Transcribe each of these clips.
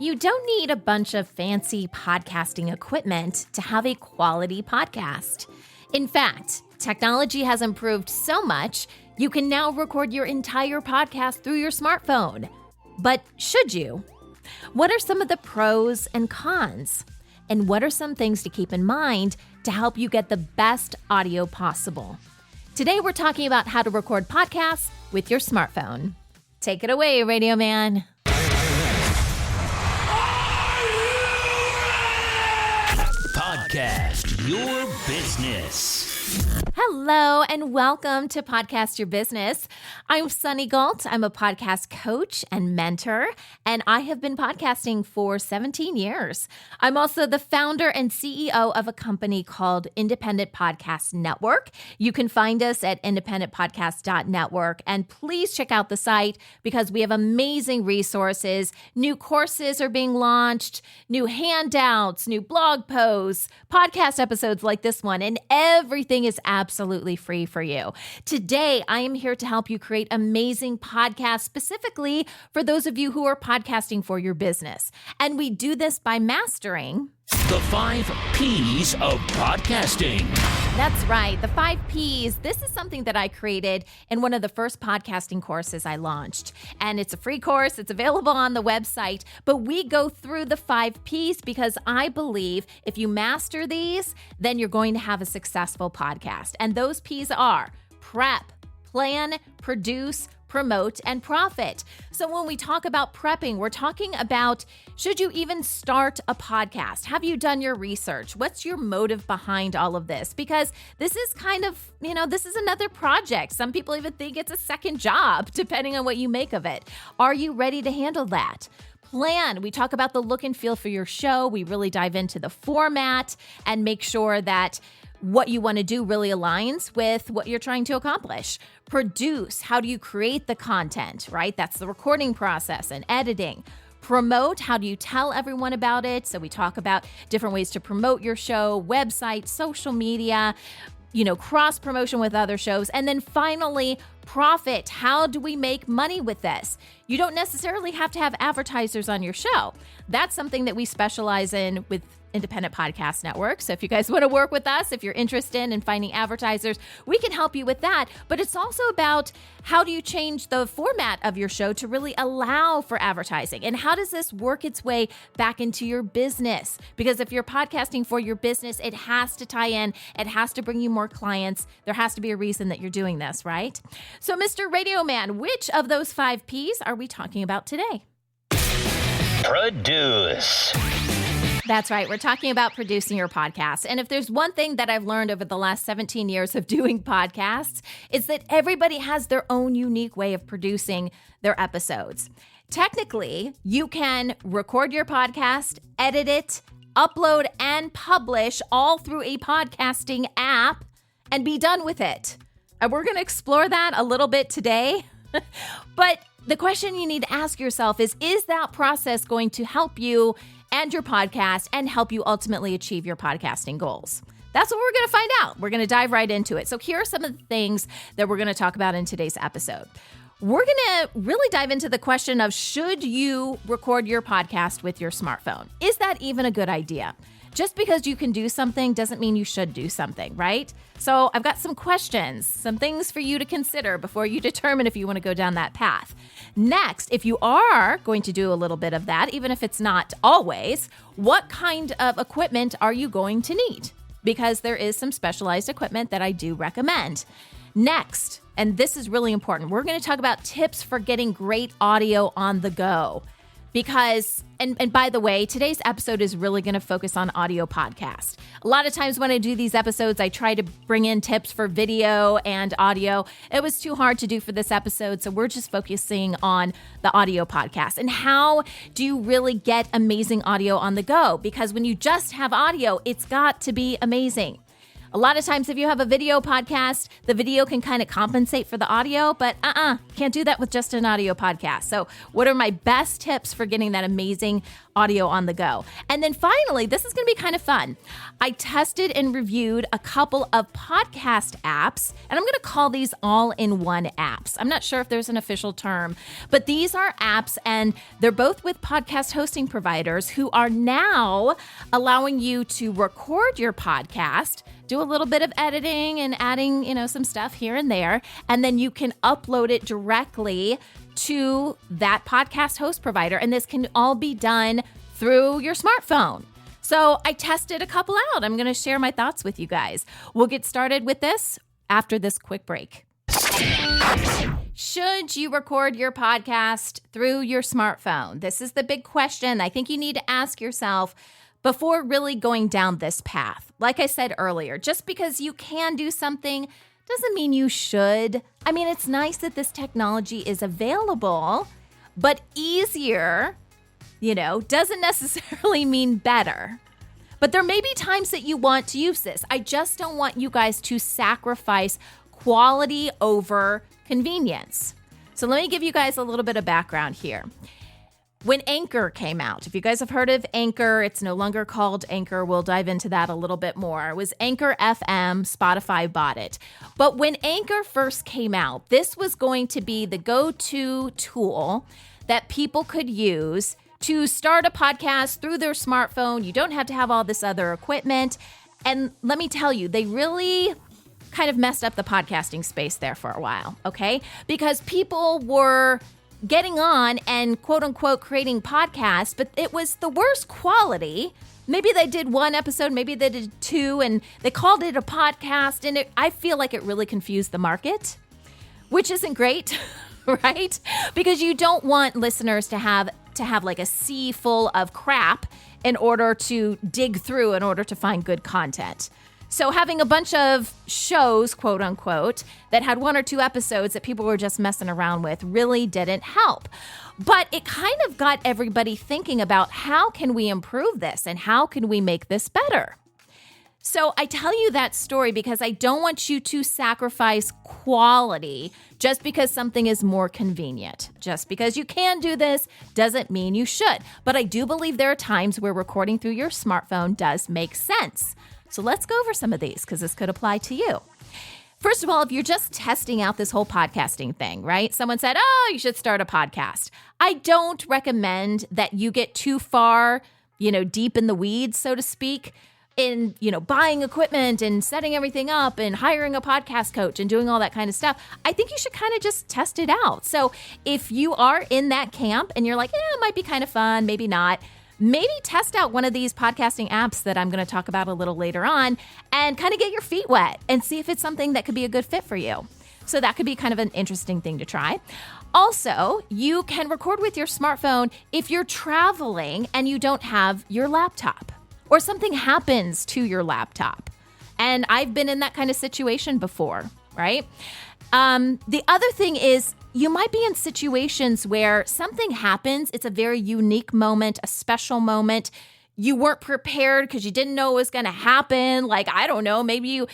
You don't need a bunch of fancy podcasting equipment to have a quality podcast. In fact, technology has improved so much, you can now record your entire podcast through your smartphone. But should you? What are some of the pros and cons? And what are some things to keep in mind to help you get the best audio possible? Today, we're talking about how to record podcasts with your smartphone. Take it away, Radio Man. Podcast Your Business. Hello and welcome to Podcast Your Business. I'm Sunny Galt. I'm a podcast coach and mentor, and I have been podcasting for 17 years. I'm also the founder and CEO of a company called Independent Podcast Network. You can find us at independentpodcast.network, and please check out the site because we have amazing resources. New courses are being launched, new handouts, new blog posts, podcast episodes like this one, and everything is absolutely free for you. Today, I am here to help you create amazing podcasts specifically for those of you who are podcasting for your business. And we do this by mastering The 5 P's of podcasting. That's right, the 5 P's. This is something that I created in one of the first podcasting courses I launched. And it's a free course. It's available on the website. But we go through the 5 P's because I believe if you master these, then you're going to have a successful podcast. And those P's are prep, plan, produce, promote, and profit. So when we talk about prepping, we're talking about, should you even start a podcast? Have you done your research? What's your motive behind all of this? Because this is kind of, this is another project. Some people even think it's a second job, depending on what you make of it. Are you ready to handle that? Plan. We talk about the look and feel for your show. We really dive into the format and make sure that what you want to do really aligns with what you're trying to accomplish. Produce. How do you create the content, right? That's the recording process and editing. Promote. How do you tell everyone about it? So we talk about different ways to promote your show, website, social media, cross promotion with other shows. And then finally, profit. How do we make money with this? You don't necessarily have to have advertisers on your show. That's something that we specialize in with Independent Podcast Network. So if you guys want to work with us, if you're interested in finding advertisers, we can help you with that. But it's also about how do you change the format of your show to really allow for advertising? And how does this work its way back into your business? Because if you're podcasting for your business, it has to tie in. It has to bring you more clients. There has to be a reason that you're doing this, right? So Mr. Radio Man, which of those 5 P's are we talking about today? Produce. That's right. We're talking about producing your podcast. And if there's one thing that I've learned over the last 17 years of doing podcasts, it's that everybody has their own unique way of producing their episodes. Technically, you can record your podcast, edit it, upload, and publish all through a podcasting app and be done with it. And we're going to explore that a little bit today. But the question you need to ask yourself is that process going to help you and your podcast and help you ultimately achieve your podcasting goals? That's what we're going to find out. We're going to dive right into it. So here are some of the things that we're going to talk about in today's episode. We're going to really dive into the question of, should you record your podcast with your smartphone? Is that even a good idea? Just because you can do something doesn't mean you should do something, right? So I've got some questions, some things for you to consider before you determine if you want to go down that path. Next, if you are going to do a little bit of that, even if it's not always, what kind of equipment are you going to need? Because there is some specialized equipment that I do recommend. Next, and this is really important, we're going to talk about tips for getting great audio on the go. Because, and by the way, today's episode is really going to focus on audio podcast. A lot of times when I do these episodes, I try to bring in tips for video and audio. It was too hard to do for this episode, so we're just focusing on the audio podcast. And how do you really get amazing audio on the go? Because when you just have audio, it's got to be amazing. A lot of times if you have a video podcast, the video can kind of compensate for the audio, but can't do that with just an audio podcast. So what are my best tips for getting that amazing audio on the go? And then finally, this is going to be kind of fun. I tested and reviewed a couple of podcast apps, and I'm going to call these all-in-one apps. I'm not sure if there's an official term, but these are apps, and they're both with podcast hosting providers who are now allowing you to record your podcast, do a little bit of editing and adding, some stuff here and there, and then you can upload it directly to that podcast host provider. And this can all be done through your smartphone. So I tested a couple out. I'm going to share my thoughts with you guys. We'll get started with this after this quick break. Should you record your podcast through your smartphone? This is the big question I think you need to ask yourself before really going down this path. Like I said earlier, just because you can do something doesn't mean you should. I mean, it's nice that this technology is available, but easier, doesn't necessarily mean better. But there may be times that you want to use this. I just don't want you guys to sacrifice quality over convenience. So let me give you guys a little bit of background here. When Anchor came out, if you guys have heard of Anchor, it's no longer called Anchor. We'll dive into that a little bit more. It was Anchor FM. Spotify bought it. But when Anchor first came out, this was going to be the go-to tool that people could use to start a podcast through their smartphone. You don't have to have all this other equipment. And let me tell you, they really kind of messed up the podcasting space there for a while, okay? Because people were getting on and quote unquote creating podcasts, but it was the worst quality. Maybe they did one episode, maybe they did two, and they called it a podcast. And I feel like it really confused the market, which isn't great, right? Because you don't want listeners to have like a sea full of crap in order to dig through, in order to find good content. So having a bunch of shows, quote unquote, that had one or two episodes that people were just messing around with really didn't help. But it kind of got everybody thinking about how can we improve this and how can we make this better? So I tell you that story because I don't want you to sacrifice quality just because something is more convenient. Just because you can do this doesn't mean you should. But I do believe there are times where recording through your smartphone does make sense. So let's go over some of these because this could apply to you. First of all, if you're just testing out this whole podcasting thing, right? Someone said, you should start a podcast. I don't recommend that you get too far, deep in the weeds, so to speak, in, buying equipment and setting everything up and hiring a podcast coach and doing all that kind of stuff. I think you should kind of just test it out. So if you are in that camp and you're like, it might be kind of fun, maybe not, maybe test out one of these podcasting apps that I'm going to talk about a little later on and kind of get your feet wet and see if it's something that could be a good fit for you. So that could be kind of an interesting thing to try. Also, you can record with your smartphone if you're traveling and you don't have your laptop or something happens to your laptop. And I've been in that kind of situation before, right? The other thing is, you might be in situations where something happens. It's a very unique moment, a special moment. You weren't prepared because you didn't know it was going to happen. Like, I don't know, maybe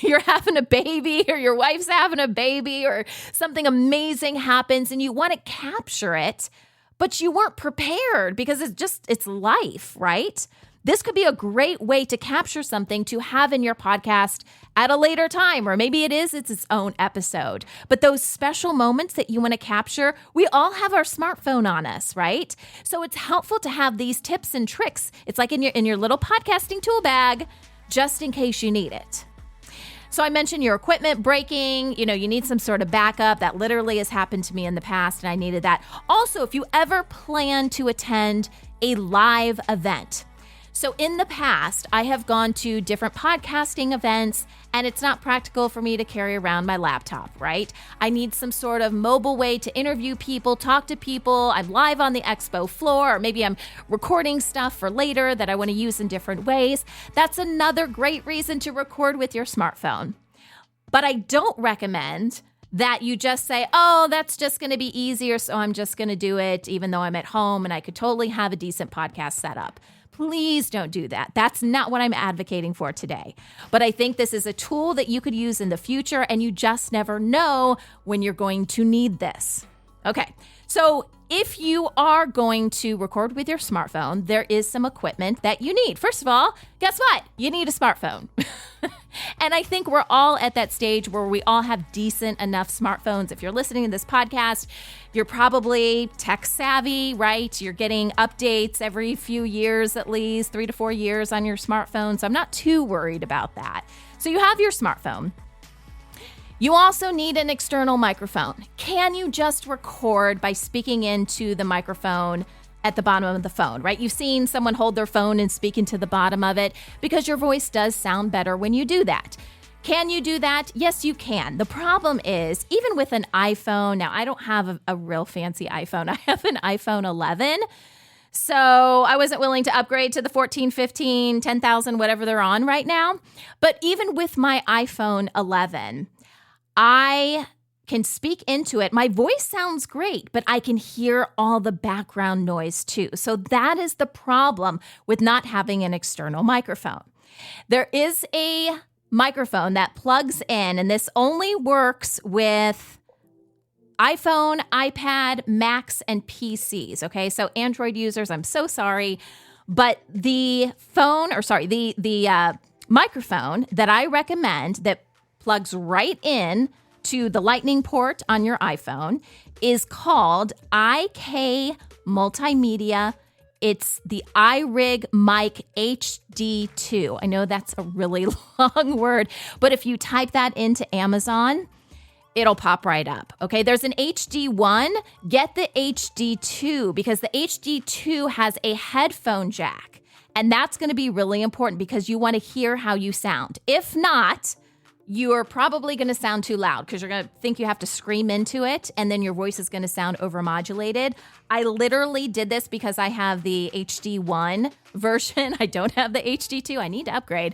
you're having a baby or your wife's having a baby or something amazing happens and you want to capture it, but you weren't prepared because it's life, right? This could be a great way to capture something to have in your podcast at a later time, or maybe it's its own episode. But those special moments that you want to capture, we all have our smartphone on us, right? So it's helpful to have these tips and tricks. It's like in your little podcasting tool bag, just in case you need it. So I mentioned your equipment breaking, you need some sort of backup. That literally has happened to me in the past, and I needed that. Also, if you ever plan to attend a live event, so in the past, I have gone to different podcasting events, and it's not practical for me to carry around my laptop, right? I need some sort of mobile way to interview people, talk to people. I'm live on the expo floor, or maybe I'm recording stuff for later that I want to use in different ways. That's another great reason to record with your smartphone. But I don't recommend that you just say, oh, that's just going to be easier, so I'm just going to do it even though I'm at home and I could totally have a decent podcast set up. Please don't do that. That's not what I'm advocating for today. But I think this is a tool that you could use in the future, and you just never know when you're going to need this. Okay, so if you are going to record with your smartphone, there is some equipment that you need. First of all, guess what? You need a smartphone. And I think we're all at that stage where we all have decent enough smartphones. If you're listening to this podcast, you're probably tech savvy, right? You're getting updates every few years, at least 3 to 4 years on your smartphone. So I'm not too worried about that. So you have your smartphone. You also need an external microphone. Can you just record by speaking into the microphone at the bottom of the phone, right? You've seen someone hold their phone and speak into the bottom of it because your voice does sound better when you do that. Can you do that? Yes, you can. The problem is, even with an iPhone, now I don't have a real fancy iPhone. I have an iPhone 11. So I wasn't willing to upgrade to the 14, 15, 10,000, whatever they're on right now. But even with my iPhone 11, I can speak into it. My voice sounds great, but I can hear all the background noise too. So that is the problem with not having an external microphone. There is a microphone that plugs in, and this only works with iPhone, iPad, Macs, and PCs. Okay, so Android users, I'm so sorry, but the microphone that I recommend that plugs right in to the lightning port on your iPhone is called IK Multimedia. It's the iRig Mic HD2. I know that's a really long word, but if you type that into Amazon, it'll pop right up. Okay, there's an HD1. Get the HD2 because the HD2 has a headphone jack, and that's going to be really important because you want to hear how you sound. If not, you're probably going to sound too loud because you're going to think you have to scream into it, and then your voice is going to sound overmodulated. I literally did this because I have the HD1 version. I don't have the HD2. I need to upgrade.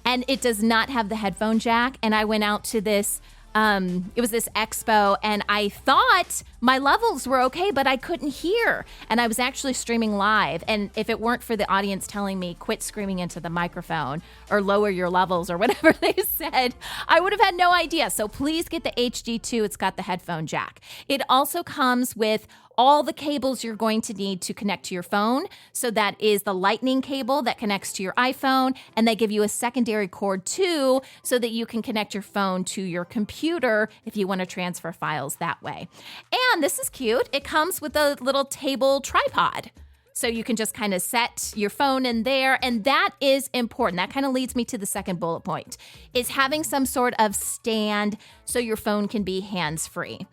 And it does not have the headphone jack. And I went out to this it was this expo, and I thought my levels were okay, but I couldn't hear. And I was actually streaming live. And if it weren't for the audience telling me, quit screaming into the microphone or lower your levels or whatever they said, I would have had no idea. So please get the HD2. It's got the headphone jack. It also comes with all the cables you're going to need to connect to your phone. So that is the lightning cable that connects to your iPhone, and they give you a secondary cord too, so that you can connect your phone to your computer if you want to transfer files that way. And this is cute. It comes with a little table tripod. So you can just kind of set your phone in there, and that is important. That kind of leads me to the second bullet point, is having some sort of stand so your phone can be hands-free.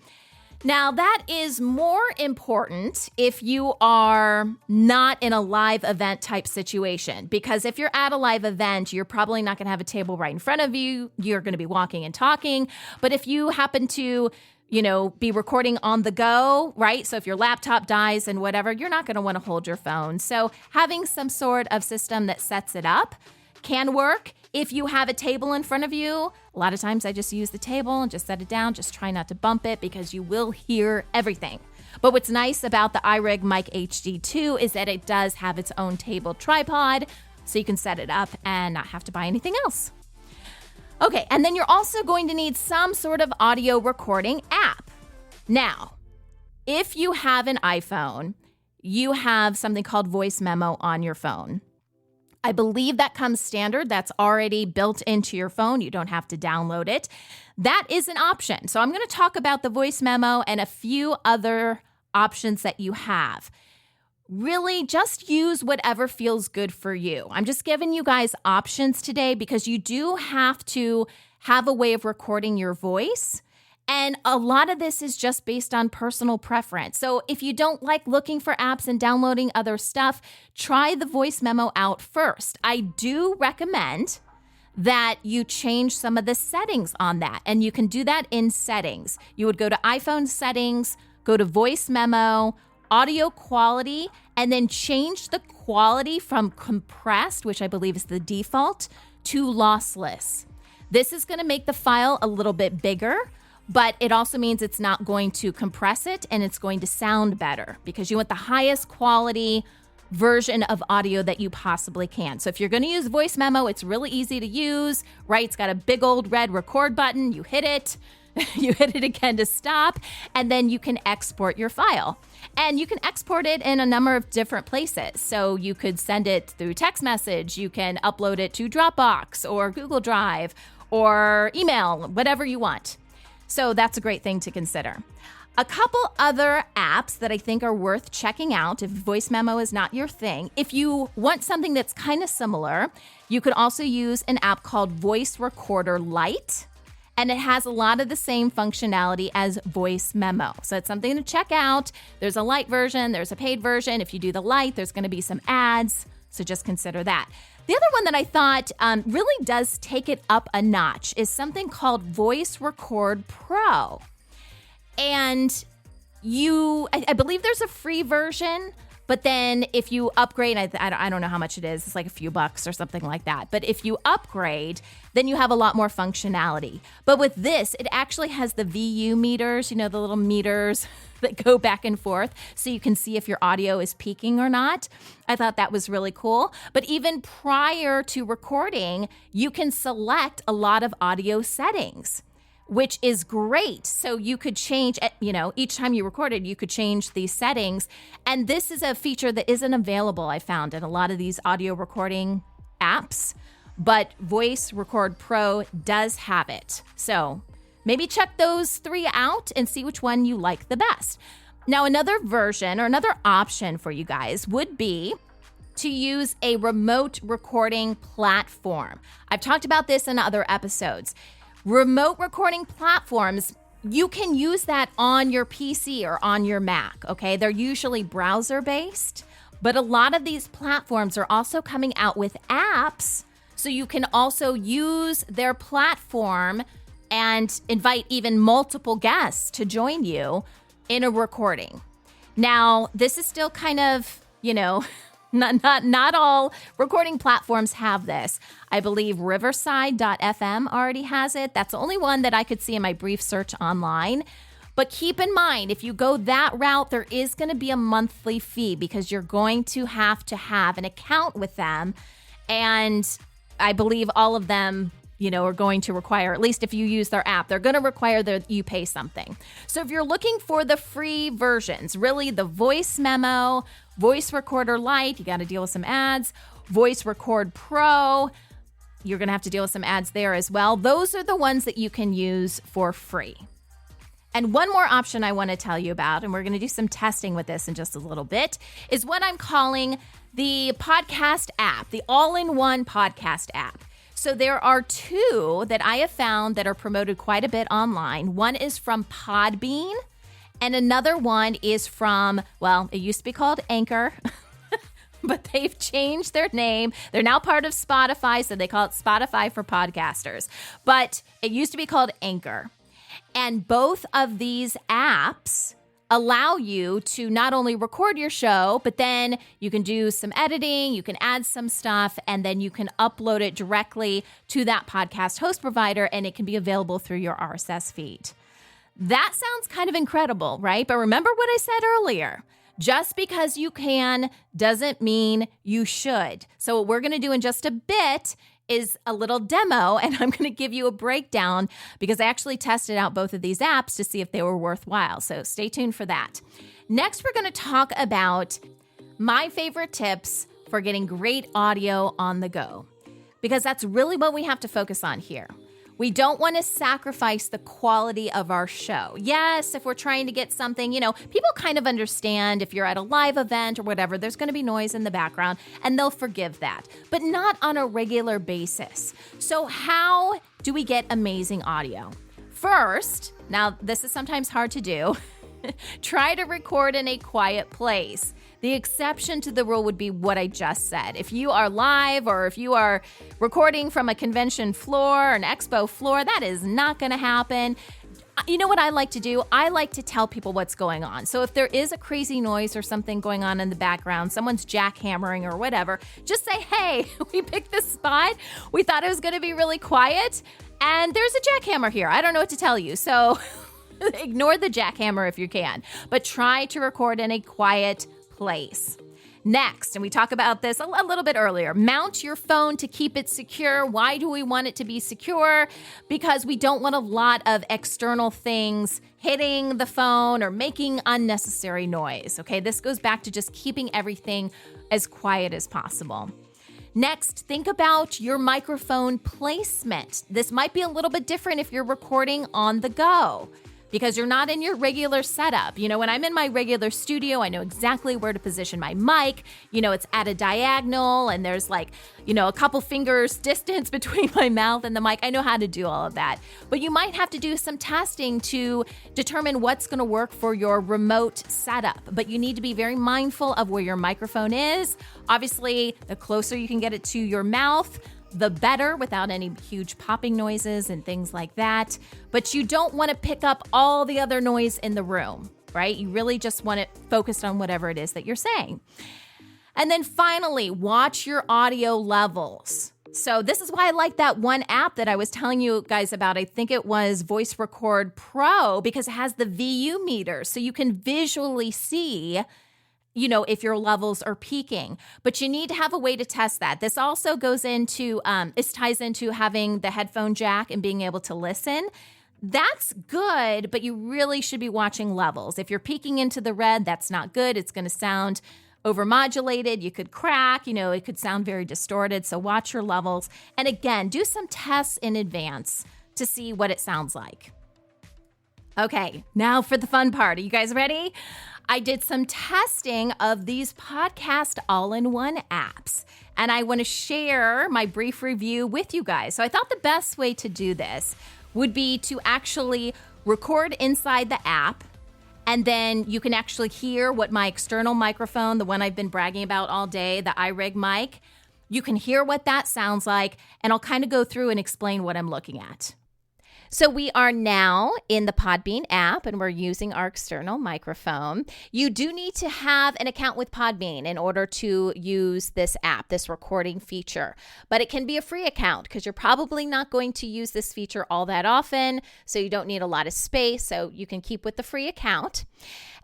Now, that is more important if you are not in a live event type situation, because if you're at a live event, you're probably not going to have a table right in front of you. You're going to be walking and talking. But if you happen to, be recording on the go, right? So if your laptop dies and whatever, you're not going to want to hold your phone. So having some sort of system that sets it up can work. If you have a table in front of you, a lot of times I just use the table and just set it down. Just try not to bump it because you will hear everything. But what's nice about the iRig Mic HD2 is that it does have its own table tripod, so you can set it up and not have to buy anything else. Okay, and then you're also going to need some sort of audio recording app. Now, if you have an iPhone, you have something called Voice Memo on your phone. I believe that comes standard. That's already built into your phone. You don't have to download it. That is an option. So I'm going to talk about the Voice Memo and a few other options that you have. Really, just use whatever feels good for you. I'm just giving you guys options today because you do have to have a way of recording your voice. And a lot of this is just based on personal preference. So if you don't like looking for apps and downloading other stuff, try the Voice Memo out first. I do recommend that you change some of the settings on that. And you can do that in settings. You would go to iPhone settings, go to Voice Memo, audio quality, and then change the quality from compressed, which I believe is the default, to lossless. This is going to make the file a little bit bigger, but it also means it's not going to compress it and it's going to sound better because you want the highest quality version of audio that you possibly can. So if you're going to use voice memo, it's really easy to use, right? It's got a big old red record button. You hit it, you hit it again to stop, and then you can export your file. And you can export it in a number of different places. So you could send it through text message, you can upload it to Dropbox or Google Drive or email, whatever you want. So that's a great thing to consider. A couple other apps that I think are worth checking out if voice memo is not your thing. If you want something that's kind of similar, you could also use an app called Voice Recorder Lite, and it has a lot of the same functionality as voice memo. So it's something to check out. There's a light version, there's a paid version. If you do the light, there's going to be some ads, so just consider that. The other one that I thought really does take it up a notch is something called Voice Record Pro. And I believe there's a free version, but then if you upgrade, I don't know how much it is. It's like a few bucks or something like that. But if you upgrade, then you have a lot more functionality. But with this, it actually has the VU meters, the little meters that go back and forth so you can see if your audio is peaking or not. I thought that was really cool. But even prior to recording, you can select a lot of audio settings, which is great. So you could change, each time you recorded, you could change these settings. And this is a feature that isn't available, I found, in a lot of these audio recording apps. But Voice Record Pro does have it. So maybe check those 3 out and see which one you like the best. Now, another version or another option for you guys would be to use a remote recording platform. I've talked about this in other episodes. Remote recording platforms, you can use that on your PC or on your Mac, okay? They're usually browser-based, but a lot of these platforms are also coming out with apps, so you can also use their platform and invite even multiple guests to join you in a recording. Now, this is still kind of, not all recording platforms have this. I believe Riverside.fm already has it. That's the only one that I could see in my brief search online. But keep in mind, if you go that route, there is going to be a monthly fee because you're going to have an account with them. And I believe all of them, are going to require, at least if you use their app, they're going to require that you pay something. So if you're looking for the free versions, really the voice memo, Voice Recorder Lite, you got to deal with some ads. Voice Record Pro, you're going to have to deal with some ads there as well. Those are the ones that you can use for free. And one more option I want to tell you about, and we're going to do some testing with this in just a little bit, is what I'm calling the podcast app, the all-in-one podcast app. So there are 2 that I have found that are promoted quite a bit online. One is from Podbean, and another one is from, it used to be called Anchor, but they've changed their name. They're now part of Spotify, so they call it Spotify for podcasters. But it used to be called Anchor. And both of these apps allow you to not only record your show, but then you can do some editing, you can add some stuff, and then you can upload it directly to that podcast host provider, and it can be available through your RSS feed. That sounds kind of incredible, right? But remember what I said earlier. Just because you can doesn't mean you should. So what we're going to do in just a bit is a little demo, and I'm going to give you a breakdown because I actually tested out both of these apps to see if they were worthwhile. So stay tuned for that. Next, we're going to talk about my favorite tips for getting great audio on the go, because that's really what we have to focus on here. We don't want to sacrifice the quality of our show. Yes, if we're trying to get something, people kind of understand if you're at a live event or whatever, there's going to be noise in the background and they'll forgive that, but not on a regular basis. So how do we get amazing audio? First, now this is sometimes hard to do, try to record in a quiet place. The exception to the rule would be what I just said. If you are live or if you are recording from a convention floor, an expo floor, that is not going to happen. You know what I like to do? I like to tell people what's going on. So if there is a crazy noise or something going on in the background, someone's jackhammering or whatever, just say, hey, we picked this spot. We thought it was going to be really quiet. And there's a jackhammer here. I don't know what to tell you. So ignore the jackhammer if you can, but try to record in a quiet place. Next, and we talked about this a little bit earlier, mount your phone to keep it secure. Why do we want it to be secure? Because we don't want a lot of external things hitting the phone or making unnecessary noise. Okay, this goes back to just keeping everything as quiet as possible. Next, think about your microphone placement. This might be a little bit different if you're recording on the go, because you're not in your regular setup. You know, when I'm in my regular studio, I know exactly where to position my mic. You know, it's at a diagonal and there's like, you know, a couple fingers distance between my mouth and the mic. I know how to do all of that. But you might have to do some testing to determine what's going to work for your remote setup. But you need to be very mindful of where your microphone is. Obviously, the closer you can get it to your mouth, the better, without any huge popping noises and things like that. But you don't want to pick up all the other noise in the room, right? You really just want it focused on whatever it is that you're saying. And then finally, watch your audio levels. So this is why I like that one app that I was telling you guys about. I think it was Voice Record Pro, because it has the VU meter. So you can visually see, you know, if your levels are peaking, but you need to have a way to test that. This also goes into, this ties into having the headphone jack and being able to listen. That's good, but you really should be watching levels. If you're peaking into the red, that's not good. It's going to sound overmodulated. You could crack, you know, it could sound very distorted. So watch your levels. And again, do some tests in advance to see what it sounds like. Okay, now for the fun part. Are you guys ready? I did some testing of these podcast all-in-one apps, and I want to share my brief review with you guys. So I thought the best way to do this would be to actually record inside the app, and then you can actually hear what my external microphone, the one I've been bragging about all day, the iRig mic, you can hear what that sounds like, and I'll kind of go through and explain what I'm looking at. So we are now in the Podbean app and we're using our external microphone. You do need to have an account with Podbean in order to use this app, this recording feature. But it can be a free account because you're probably not going to use this feature all that often. So you don't need a lot of space. So you can keep with the free account.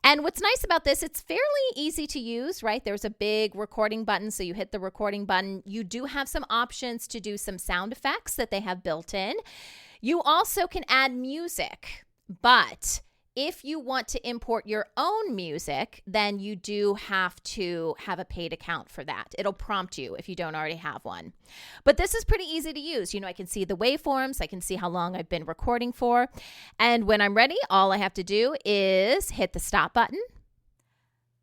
And what's nice about this, it's fairly easy to use, right? There's a big recording button. So you hit the recording button. You do have some options to do some sound effects that they have built in. You also can add music, but if you want to import your own music, then you do have to have a paid account for that. It'll prompt you if you don't already have one. But this is pretty easy to use. You know, I can see the waveforms. I can see how long I've been recording for. And when I'm ready, all I have to do is hit the stop button.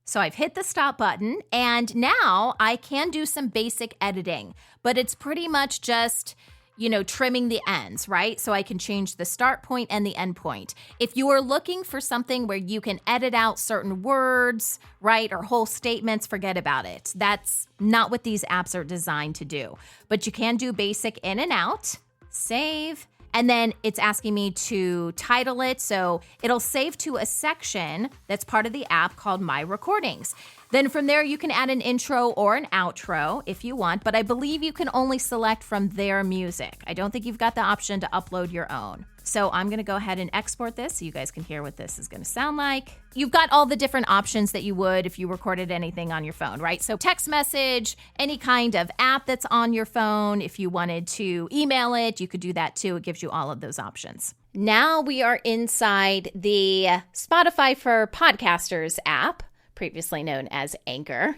So I've hit the stop button, and now I can do some basic editing, but it's pretty much just, you know, trimming the ends, right? So I can change the start point and the end point. If you are looking for something where you can edit out certain words, right, or whole statements, forget about it. That's not what these apps are designed to do. But you can do basic in and out, save, and then it's asking me to title it. So it'll save to a section that's part of the app called My Recordings. Then from there, you can add an intro or an outro if you want, but I believe you can only select from their music. I don't think you've got the option to upload your own. So I'm going to go ahead and export this so you guys can hear what this is going to sound like. You've got all the different options that you would if you recorded anything on your phone, right? So text message, any kind of app that's on your phone. If you wanted to email it, you could do that too. It gives you all of those options. Now we are inside the Spotify for Podcasters app, previously known as Anchor.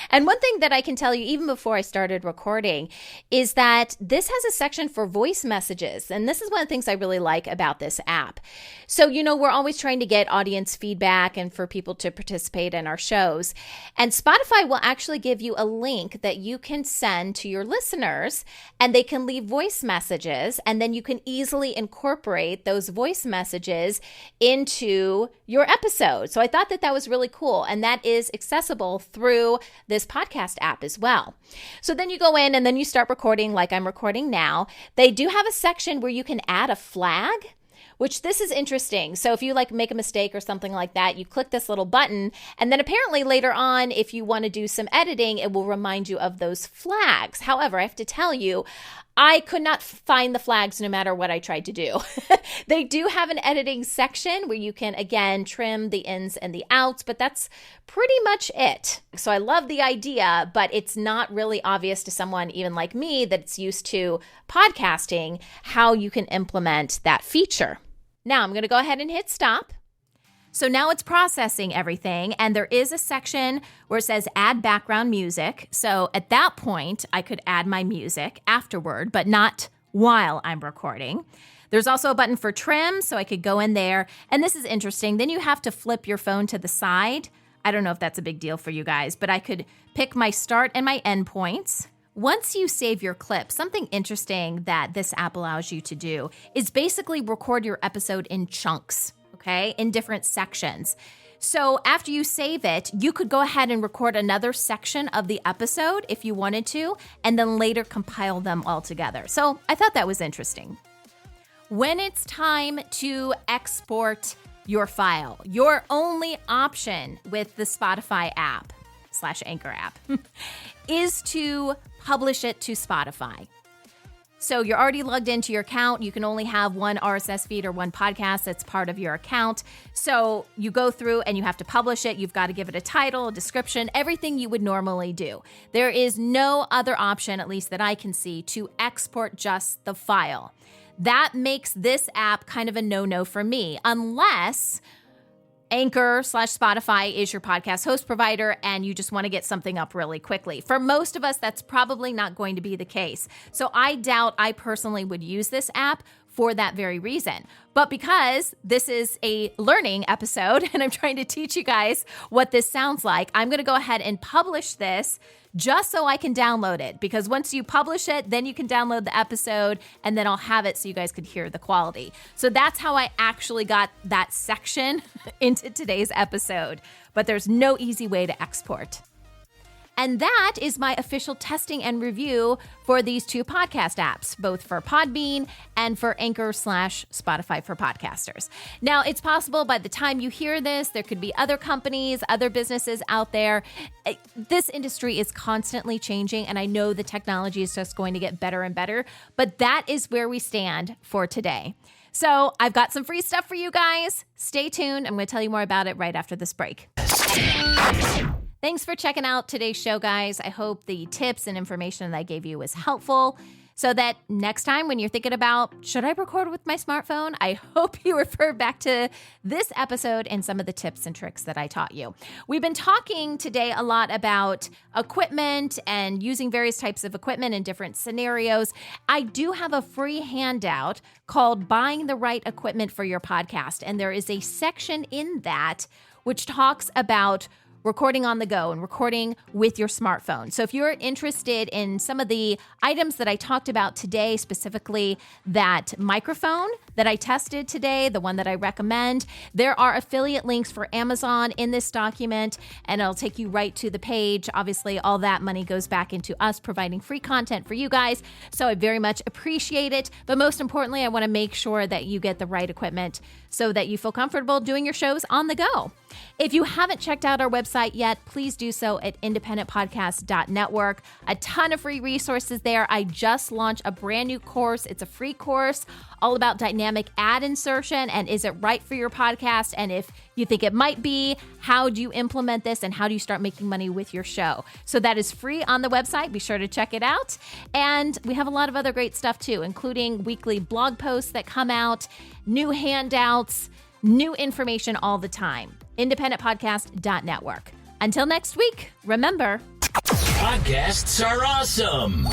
And one thing that I can tell you, even before I started recording, is that this has a section for voice messages. And this is one of the things I really like about this app. So, you know, we're always trying to get audience feedback and for people to participate in our shows. And Spotify will actually give you a link that you can send to your listeners, and they can leave voice messages. And then you can easily incorporate those voice messages into your episode. So I thought that that was really cool. And that is accessible through this podcast app as well. So then you go in and then you start recording like I'm recording now. They do have a section where you can add a flag, which this is interesting. So if you like make a mistake or something like that, you click this little button, and then apparently later on, if you want to do some editing, it will remind you of those flags. However, I have to tell you, I could not find the flags no matter what I tried to do. They do have an editing section where you can, again, trim the ins and the outs, but that's pretty much it. So I love the idea, but it's not really obvious to someone even like me that's used to podcasting how you can implement that feature. Now I'm going to go ahead and hit stop. So now it's processing everything, and there is a section where it says add background music. So at that point, I could add my music afterward, but not while I'm recording. There's also a button for trim, so I could go in there. And this is interesting. Then you have to flip your phone to the side. I don't know if that's a big deal for you guys, but I could pick my start and my end points. Once you save your clip, something interesting that this app allows you to do is basically record your episode in chunks. Okay, in different sections. So after you save it, you could go ahead and record another section of the episode if you wanted to, and then later compile them all together. So I thought that was interesting. When it's time to export your file, your only option with the Spotify app / Anchor app is to publish it to Spotify. So you're already logged into your account. You can only have one RSS feed or one podcast that's part of your account. So you go through and you have to publish it. You've got to give it a title, a description, everything you would normally do. There is no other option, at least that I can see, to export just the file. That makes this app kind of a no-no for me, unless Anchor / Spotify is your podcast host provider and you just want to get something up really quickly. For most of us, that's probably not going to be the case. So I doubt I personally would use this app for that very reason. But because this is a learning episode and I'm trying to teach you guys what this sounds like, I'm going to go ahead and publish this just so I can download it, because once you publish it, then you can download the episode and then I'll have it so you guys could hear the quality. So that's how I actually got that section into today's episode, but there's no easy way to export. And that is my official testing and review for these two podcast apps, both for Podbean and for Anchor / Spotify for podcasters. Now, it's possible by the time you hear this, there could be other companies, other businesses out there. This industry is constantly changing, and I know the technology is just going to get better and better, but that is where we stand for today. So I've got some free stuff for you guys. Stay tuned. I'm going to tell you more about it right after this break. Thanks for checking out today's show, guys. I hope the tips and information that I gave you was helpful so that next time when you're thinking about, should I record with my smartphone? I hope you refer back to this episode and some of the tips and tricks that I taught you. We've been talking today a lot about equipment and using various types of equipment in different scenarios. I do have a free handout called Buying the Right Equipment for Your Podcast, and there is a section in that which talks about recording on the go and recording with your smartphone. So if you're interested in some of the items that I talked about today, specifically that microphone that I tested today, the one that I recommend, there are affiliate links for Amazon in this document, and it'll take you right to the page. Obviously, all that money goes back into us providing free content for you guys. So I very much appreciate it. But most importantly, I want to make sure that you get the right equipment so that you feel comfortable doing your shows on the go. If you haven't checked out our website yet, please do so at independentpodcast.network. A ton of free resources there. I just launched a brand new course. It's a free course all about dynamic ad insertion and is it right for your podcast? And if you think it might be, how do you implement this and how do you start making money with your show? So that is free on the website. Be sure to check it out. And we have a lot of other great stuff too, including weekly blog posts that come out, new handouts, new information all the time. independentpodcast.network. Until next week, remember, podcasts are awesome.